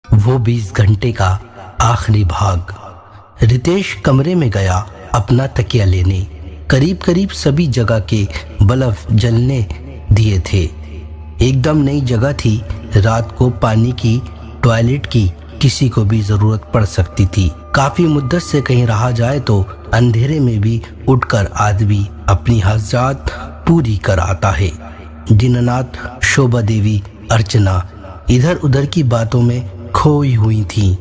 वो 20 घंटे का आखिरी भाग। रितेश कमरे में गया अपना तकिया लेने। करीब करीब सभी जगह के बल्ब जलने दिए थे। एकदम नई जगह थी। रात को पानी की, टॉयलेट की किसी को भी जरूरत पड़ सकती थी। काफी मुद्दत से कहीं रहा जाए तो अंधेरे में भी उठकर आदमी अपनी हाजात पूरी कर आता है। दीनानाथ, शोभा देवी, अर्चना इधर उधर की बातों में खोई हुई थीं।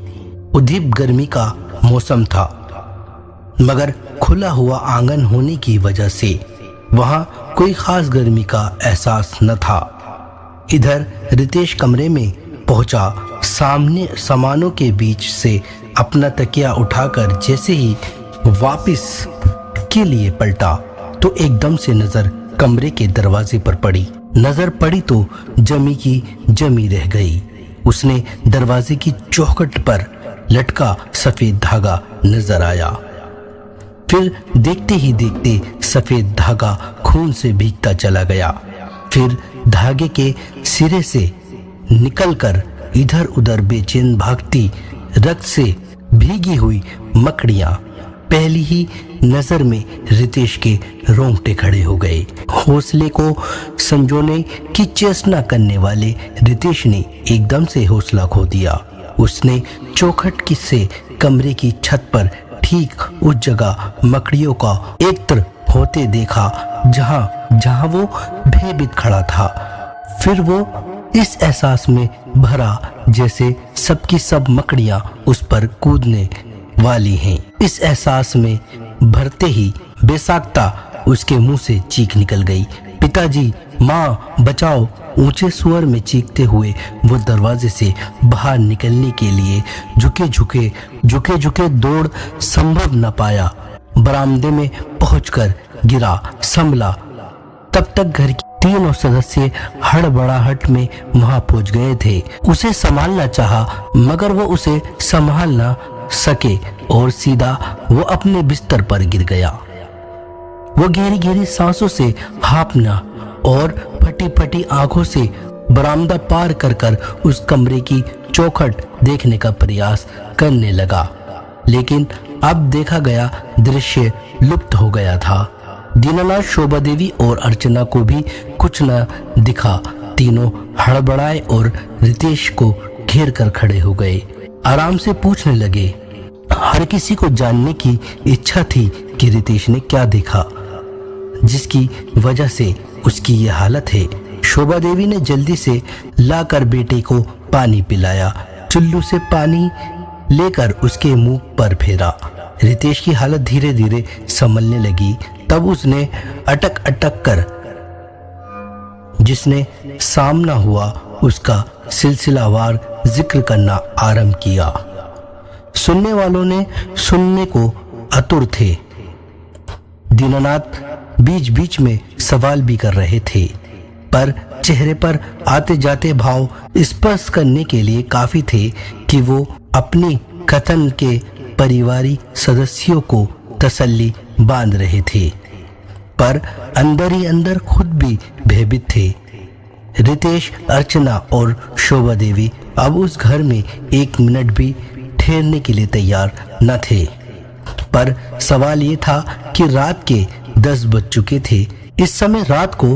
उद्दीप गर्मी का मौसम था, मगर खुला हुआ आंगन होने की वजह से वहां कोई खास गर्मी का एहसास न था। इधर रितेश कमरे में पहुंचा। सामने सामानों के बीच से अपना तकिया उठाकर जैसे ही वापस के लिए पलटा तो एकदम से नजर कमरे के दरवाजे पर पड़ी। नजर पड़ी तो जमी की जमी रह गई। उसने दरवाजे की चौखट पर लटका सफेद धागा नजर आया। फिर देखते ही देखते सफेद धागा खून से भीगता चला गया। फिर धागे के सिरे से निकलकर इधर उधर बेचैन भागती रक्त से भीगी हुई मकड़ियां। पहली ही नजर में रितेश के रोंगटे खड़े हो गए। हौसले को संजोने की चेष्टा करने वाले रितेश ने एकदम से हौसला खो दिया। उसने चौखट से कमरे की छत पर ठीक उस जगह मकड़ियों का एकत्र होते देखा जहां वो भयभीत खड़ा था। फिर वो इस एहसास में भरा जैसे सबकी सब मकड़ियां उस पर कूदने वाली हैं। इस एहसास में भरते ही बेसाख्ता उसके मुंह से चीख निकल गई, पिताजी, माँ, बचाओ। ऊंचे स्वर में चीखते हुए वो दरवाजे से बाहर निकलने के लिए झुके दौड़ संभव न पाया। बरामदे में पहुंचकर गिरा, संभला। तब तक घर की तीनों सदस्य हड़बड़ाहट में वहां पहुंच गए थे। उसे संभालना चाहा, मगर वो उसे संभाल न सके और सीधा वो अपने बिस्तर पर गिर गया। वो गहरी गहरी सांसों से हाँफना और फटी फटी आंखों से बरामदा पार कर उस कमरे की चौखट देखने का प्रयास करने लगा। लेकिन अब देखा गया दृश्य लुप्त हो गया था। दीनानाथ, शोभा देवी और अर्चना को भी कुछ न दिखा। तीनों हड़बड़ाए और रितेश को घेर कर खड़े हो गए। आराम से पूछने लगे। हर किसी को जानने की इच्छा थी कि रितेश ने क्या देखा जिसकी वजह से उसकी ये हालत है। शोभा देवी ने जल्दी से लाकर बेटे को पानी पिलाया। चुल्लू से पानी लेकर उसके मुंह पर फेरा। रितेश की हालत धीरे धीरे संभलने लगी। तब उसने अटक कर जिसने सामना हुआ उसका सिलसिलावार जिक्र करना आरंभ किया। सुनने वालों ने सुनने को आतुर थे। दीनानाथ बीच बीच में सवाल भी कर रहे थे, पर चेहरे पर आते जाते भाव स्पर्श करने के लिए काफी थे कि वो अपनी कथन के परिवारिक सदस्यों को तसल्ली बांध रहे थे, पर अंदर ही अंदर खुद भी भयभीत थे। रितेश, अर्चना और शोभा देवी अब उस घर में एक मिनट भी ठहरने के लिए तैयार न थे। पर सवाल ये था कि रात के 10 बज चुके थे। इस समय रात को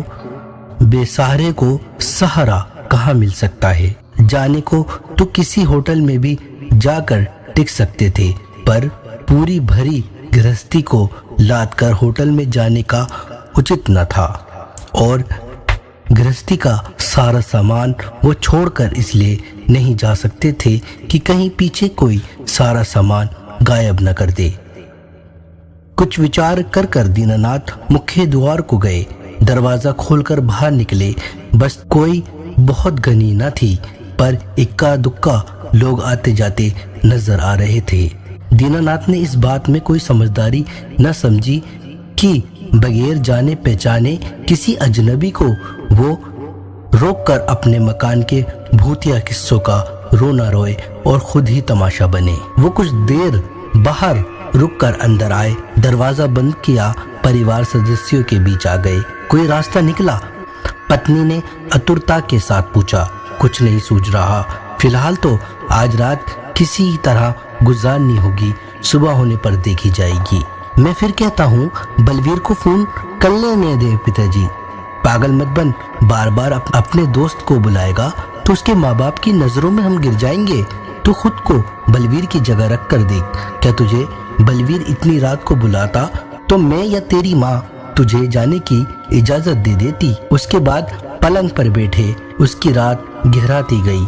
बेसहारे को सहारा कहाँ मिल सकता है। जाने को तो किसी होटल में भी जाकर टिक सकते थे, पर पूरी भरी गृहस्थी को लाद कर होटल में जाने का उचित न था। और गृहस्थी का सारा सामान वो छोड़कर इसलिए नहीं जा सकते थे कि कहीं पीछे कोई सारा सामान गायब न कर दे। कुछ विचार कर दीनानाथ मुख्य द्वार को गए। दरवाजा खोलकर बाहर निकले। बस कोई बहुत घनी न थी, पर इक्का दुक्का लोग आते जाते नजर आ रहे थे। दीनानाथ ने इस बात में कोई समझदारी न समझी कि बगैर जाने पहचाने किसी अजनबी को वो रोककर अपने मकान के भूतिया किस्सों का रोना रोए और खुद ही तमाशा बने। वो कुछ देर बाहर रुककर अंदर आए, दरवाजा बंद किया, परिवार सदस्यों के बीच आ गए। कोई रास्ता निकला? पत्नी ने आतुरता के साथ पूछा। कुछ नहीं सूझ रहा, फिलहाल तो आज रात किसी तरह गुजारनी होगी, सुबह होने पर देखी जाएगी। मैं फिर कहता हूँ बलवीर को फोन कर लेने दे पिताजी। पागल मत बन, बार बार अपने दोस्त को बुलाएगा तो उसके माँ बाप की नजरों में हम गिर जाएंगे। तू खुद को बलवीर की जगह रख कर देख। क्या तुझे बलवीर इतनी रात को बुलाता तो मैं या तेरी माँ तुझे जाने की इजाजत दे देती। उसके बाद पलंग पर बैठे उसकी रात गहराती गई।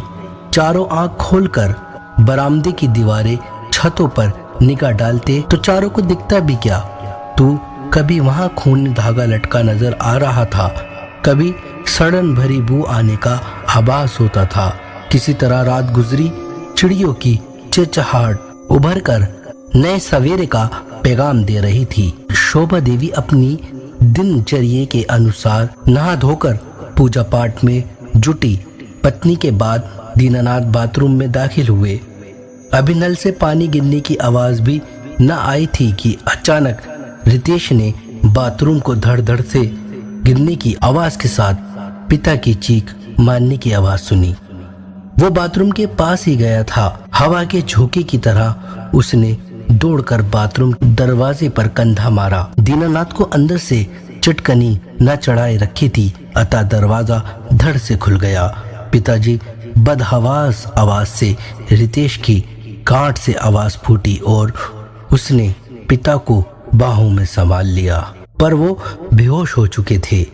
चारों आंख खोलकर बरामदे की दीवारें, छतों पर निगाह डालते तो चारों को दिखता भी क्या। तू कभी वहां खूनी धागा लटका नजर आ रहा था, कभी सड़न भरी बू आने का आभास होता था। किसी तरह रात गुजरी, चिड़ियों की चिहचहाट उभर कर नए सवेरे का पैगाम दे रही थी। शोभा देवी अपनी दिनचर्या के अनुसार नहा धोकर पूजा पाठ में जुटी। पत्नी के बाद दीनानाथ बाथरूम में दाखिल हुए। अभी नल से पानी गिरने की आवाज भी न आई थी कि अचानक रितेश ने बाथरूम को धड़ धड़ से गिरने की आवाज के साथ पिता की चीख मारने की आवाज सुनी। वो बाथरूम के पास ही गया था। हवा के झोंके की तरह उसने दौड़कर बाथरूम दरवाजे पर कंधा मारा। दीनानाथ को अंदर से चटकनी न चढ़ाए रखी थी, अतः दरवाजा धड़ से खुल गया। पिताजी बदहवास आवाज से रितेश की गांठ से आवाज फूटी और उसने पिता को बाहों में संभाल लिया, पर वो बेहोश हो चुके थे।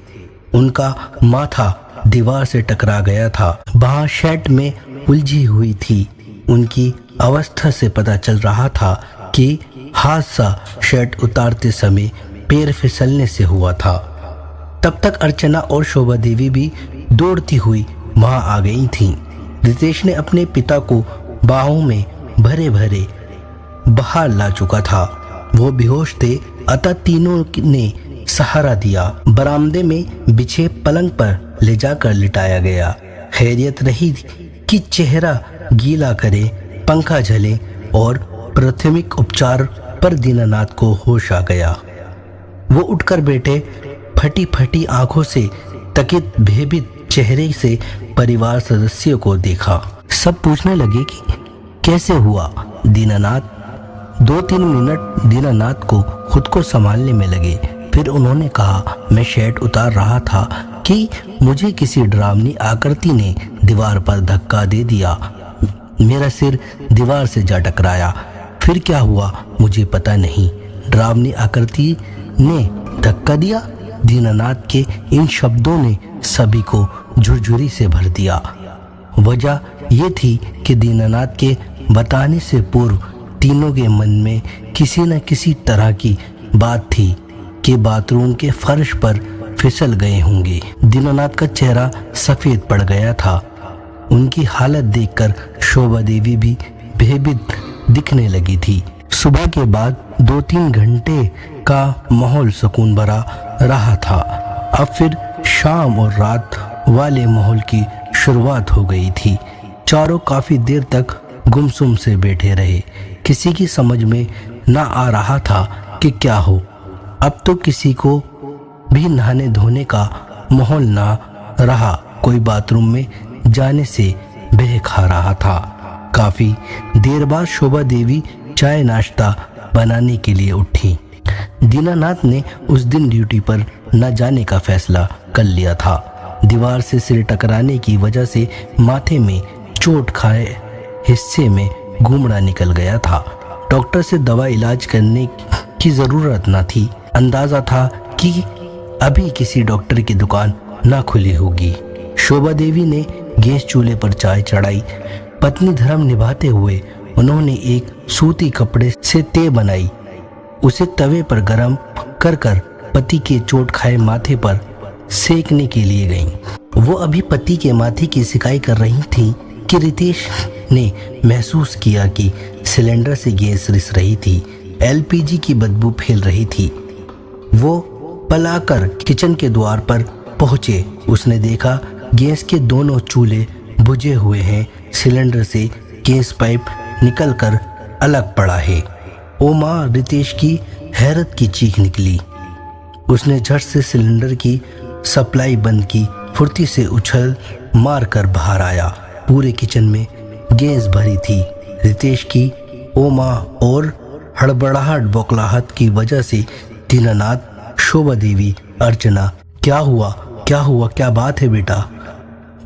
उनका माथा दीवार से टकरा गया था। बाह शेड में उलझी हुई थी। उनकी अवस्था से पता चल रहा था कि हादसा शेड उतारते समय पैर फिसलने से हुआ था। तब तक अर्चना और शोभा देवी भी दौड़ती हुई वहां आ गई थीं। रितेश ने अपने पिता को बाहों में भरे भरे बाहर ला चुका था। वो बेहोश थे, अतः तीनों ने सहारा दिया। बरामदे में बिछे पलंग पर ले जाकर लिटाया गया। खैरियत रही कि चेहरा गीला करे, पंखा झले और प्राथमिक उपचार पर दीनानाथ को होश आ गया। वो उठकर बैठे, फटी फटी आंखों से तकित भयभीत चेहरे से परिवार सदस्यों को देखा। सब पूछने लगे कि कैसे हुआ दीनानाथ। 2-3 मिनट दीनानाथ को खुद को संभालने में लगे। फिर उन्होंने कहा, मैं शेड उतार रहा था कि मुझे किसी डरावनी आकृति ने दीवार पर धक्का दे दिया। मेरा सिर दीवार से जा टकराया। फिर क्या हुआ मुझे पता नहीं। डरावनी आकृति ने धक्का दिया। दीनानाथ के इन शब्दों ने सभी को झुरझुरी से भर दिया। वजह ये थी कि दीनानाथ के बताने से पूर्व तीनों के मन में किसी न किसी तरह की बात थी कि बाथरूम के फर्श पर फिसल गए होंगे। दीनानाथ का चेहरा सफेद पड़ गया था। उनकी हालत देखकर शोभा देवी भी भयभीत दिखने लगी थी। सुबह के बाद 2-3 घंटे का माहौल सुकून भरा रहा था। अब फिर शाम और रात वाले माहौल की शुरुआत हो गई थी। चारों काफी देर तक गुमसुम से बैठे रहे। किसी की समझ में न आ रहा था कि क्या हो। अब तो किसी को भी नहाने धोने का माहौल न रहा। कोई बाथरूम में जाने से बह खा रहा था। काफी देर बाद शोभा देवी चाय नाश्ता बनाने के लिए उठी। दीनानाथ ने उस दिन ड्यूटी पर न जाने का फैसला कर लिया था। दीवार से सिर टकराने की वजह से माथे में चोट खाए हिस्से में घुमड़ा निकल गया था। डॉक्टर से दवा इलाज करने की जरूरत न थी। अंदाजा था कि अभी किसी डॉक्टर की दुकान न खुली होगी। शोभा देवी ने गैस चूल्हे पर चाय चढ़ाई। पत्नी धर्म निभाते हुए उन्होंने एक सूती कपड़े से तेल बनाई। उसे तवे पर गरम कर कर पति के चोट खाए माथे पर सेकने के लिए गईं। वो अभी पति के माथे की सिकाई कर रही थी कि रितेश ने महसूस किया कि सिलेंडर से गैस रिस रही थी। एलपीजी की बदबू फैल रही थी। वो पलाकर किचन के द्वार पर पहुंचे। उसने देखा गैस के दोनों चूल्हे बुझे हुए हैं। सिलेंडर से गैस पाइप निकलकर अलग पड़ा है। ओ माँ, रितेश की हैरत की चीख निकली। उसने झट से सिलेंडर की सप्लाई बंद की। फुर्ती से उछल मार कर बाहर आया। पूरे किचन में गैस भरी थी। रितेश की ओमा और हड़बड़ाहट बौखलाहट की वजह से दीनानाथ, शोभा देवी, अर्चना, क्या हुआ, क्या बात है बेटा?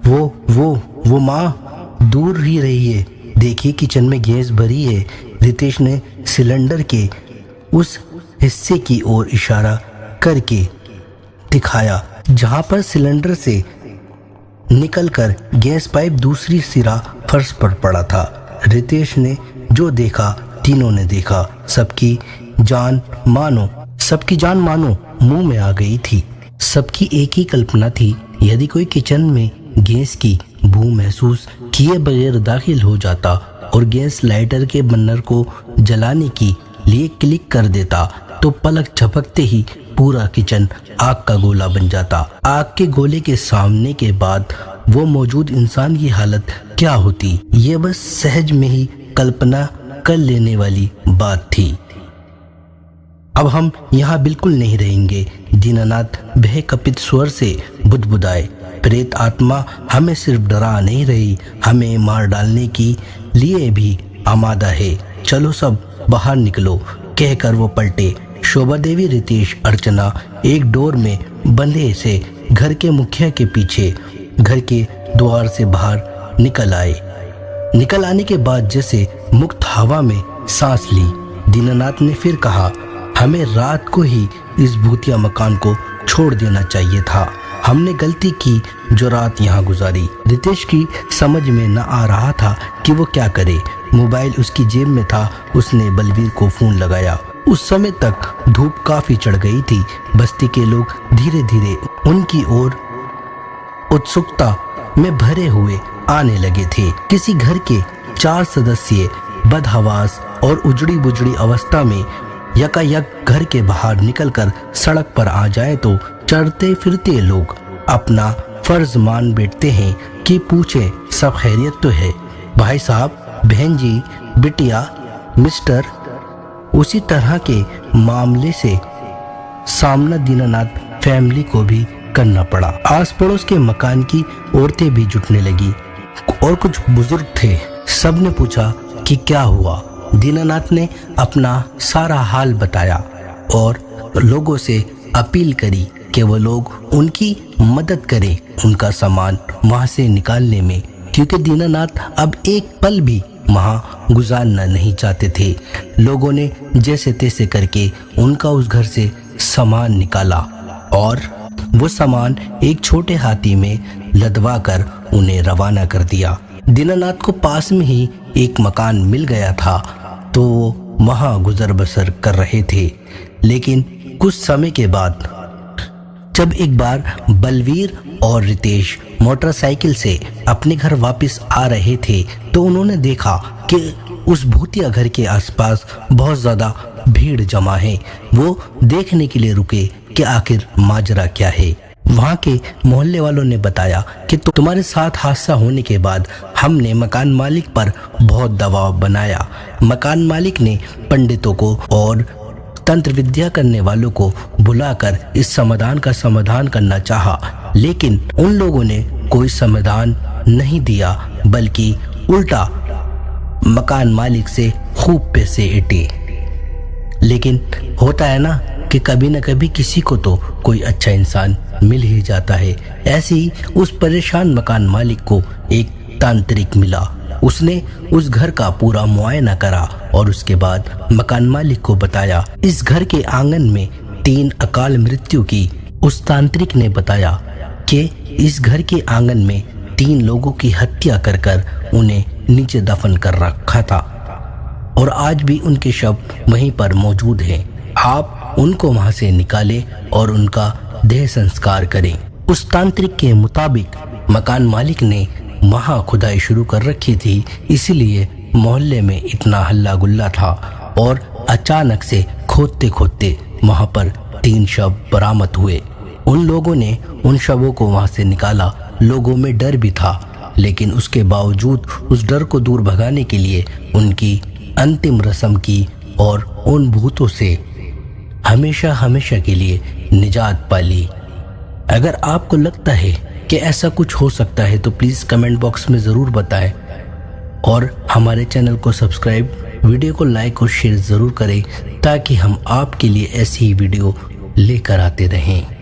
वो माँ दूर ही रही है, देखिए किचन में गैस भरी है। रितेश ने सिलेंडर के उस हिस्से की ओर इशारा करके दिखाया जहां पर सिलेंडर से निकलकर गैस पाइप दूसरी सिरा फर्श पर पड़ा था। रितेश ने जो देखा, तीनों ने देखा। सबकी जान मानो मुंह में आ गई थी। सबकी एक ही कल्पना थी, यदि कोई किचन में गैस की बू महसूस किए बगैर दाखिल हो जाता और गैस लाइटर के बर्नर को जलाने के लिए क्लिक कर देता तो पलक झपकते ही पूरा किचन आग का गोला बन जाता। आग के गोले के सामने के बाद वो मौजूद इंसान की हालत क्या होती, ये बस सहज में ही कल्पना कर लेने वाली बात थी। अब हम यहाँ बिल्कुल नहीं रहेंगे, दीनानाथ भयकंपित स्वर से बुदबुदाए। प्रेत आत्मा हमें सिर्फ डरा नहीं रही, हमें मार डालने के लिए भी आमादा है। चलो सब बाहर निकलो, कहकर वो पलटे। शोभा देवी, रितेश, अर्चना एक डोर में बंधे से घर के मुखिया के पीछे घर के द्वार से बाहर निकल आए। निकल आने के बाद जैसे मुक्त हवा में सांस ली, दीनानाथ ने फिर कहा, हमें रात को ही इस भूतिया मकान को छोड़ देना चाहिए था। हमने गलती की जो रात यहाँ गुजारी। रितेश की समझ में न आ रहा था कि वो क्या करे। मोबाइल उसकी जेब में था। उसने बलवीर को फोन लगाया। उस समय तक धूप काफी चढ़ गई थी। बस्ती के लोग धीरे धीरे उनकी ओर उत्सुकता में भरे हुए आने लगे थे। किसी घर के 4 सदस्य बदहवास और उजड़ी बुजड़ी अवस्था में यकायक घर के बाहर निकलकर सड़क पर आ जाए तो चढ़ते फिरते लोग अपना फर्ज मान बैठते हैं कि पूछे सब खैरियत तो है, भाई साहब, बहन जी, बिटिया, मिस्टर। उसी तरह के मामले से सामना दीनानाथ फैमिली को भी करना पड़ा। आस पड़ोस के मकान की औरतें भी जुटने लगी और कुछ बुजुर्ग थे। सब ने पूछा कि क्या हुआ। दीनानाथ ने अपना सारा हाल बताया और लोगों से अपील करी कि वो लोग उनकी मदद करें उनका सामान वहां से निकालने में, क्योंकि दीनानाथ अब एक पल भी वहां गुजारना नहीं चाहते थे। लोगों ने जैसे तैसे करके उनका उस घर से सामान निकाला और वो सामान एक छोटे हाथी में लदवा कर उन्हें रवाना कर दिया। दीनानाथ को पास में ही एक मकान मिल गया था तो वो वहां गुजर बसर कर रहे थे। लेकिन कुछ समय के बाद जब एक बार बलवीर और रितेश मोटरसाइकिल से अपने घर वापस आ रहे थे तो उन्होंने देखा कि उस भूतिया घर के आसपास बहुत ज्यादा भीड़ जमा है। वो देखने के लिए रुके कि आखिर माजरा क्या है। वहाँ के मोहल्ले वालों ने बताया कि तुम्हारे साथ हादसा होने के बाद हमने मकान मालिक पर बहुत दबाव बनाया। मकान मालिक ने पंडितों को और तंत्र विद्या करने वालों को बुलाकर इस समाधान का समाधान करना चाहा, लेकिन उन लोगों ने कोई समाधान नहीं दिया, बल्कि उल्टा मकान मालिक से खूब पैसे ऐंठे। लेकिन होता है ना कि कभी न कभी किसी को तो कोई अच्छा इंसान मिल ही जाता है। ऐसे ही उस परेशान मकान मालिक को एक तांत्रिक मिला। उसने उस घर का पूरा मुआयना करा और उसके बाद मकान मालिक को बताया इस घर के आंगन में 3 अकाल मृत्यु की। उस तांत्रिक ने बताया कि इस घर के आंगन में 3 लोगों की हत्या कर कर उन्हें नीचे दफन कर रखा था और आज भी उनके शव वहीं पर मौजूद हैं। आप उनको वहां से निकालें और उनका देह संस्कार करें। उस तांत्रिक के मुताबिक मकान मालिक ने वहां खुदाई शुरू कर रखी थी, इसलिए मोहल्ले में इतना हल्ला गुल्ला था और अचानक से खोदते खोदते वहां पर 3 शव बरामद हुए। उन लोगों ने उन शवों को वहां से निकाला। लोगों में डर भी था, लेकिन उसके बावजूद उस डर को दूर भगाने के लिए उनकी अंतिम रस्म की और उन भूतों से हमेशा हमेशा के लिए निजात पाली। अगर आपको लगता है कि ऐसा कुछ हो सकता है तो प्लीज़ कमेंट बॉक्स में ज़रूर बताएं और हमारे चैनल को सब्सक्राइब, वीडियो को लाइक और शेयर ज़रूर करें ताकि हम आपके लिए ऐसी ही वीडियो लेकर आते रहें।